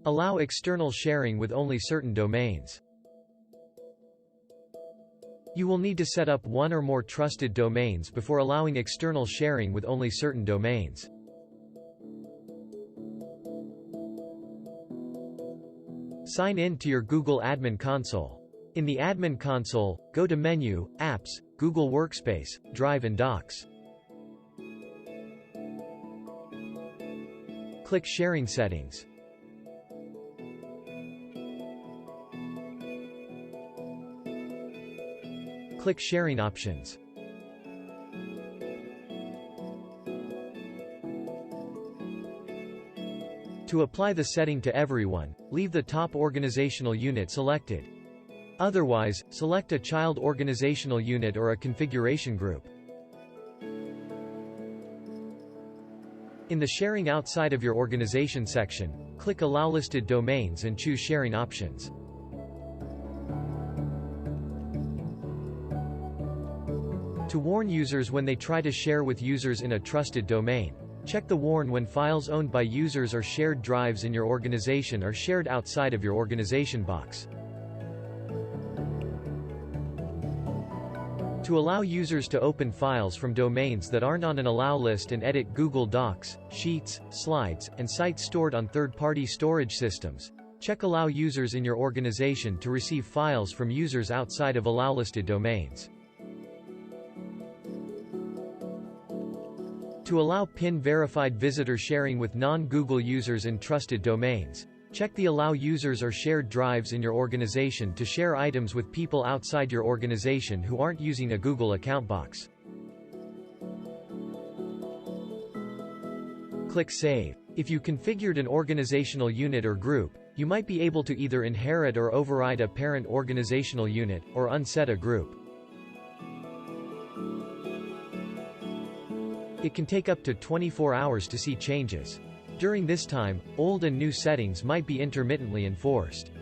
Allow external sharing with only certain domains. You will need to set up one or more trusted domains before allowing external sharing with only certain domains. Sign in to your Google Admin Console. In the Admin Console, go to Menu, Apps, Google Workspace, Drive and Docs. Click Sharing Settings. Click Sharing Options. To apply the setting to everyone, leave the top organizational unit selected. Otherwise, select a child organizational unit or a configuration group. In the Sharing Outside of Your Organization section, click Allow Listed Domains and choose Sharing Options. To warn users when they try to share with users in a trusted domain, check the Warn when files owned by users or shared drives in your organization are shared outside of your organization box. To allow users to open files from domains that aren't on an allow list and edit Google Docs, Sheets, Slides, and sites stored on third-party storage systems, check Allow users in your organization to receive files from users outside of allow-listed domains. To allow PIN-verified visitor sharing with non-Google users in trusted domains, check the Allow users or shared drives in your organization to share items with people outside your organization who aren't using a Google account box. Click Save. If you configured an organizational unit or group, you might be able to either inherit or override a parent organizational unit, or unset a group. It can take up to 24 hours to see changes. During this time, old and new settings might be intermittently enforced.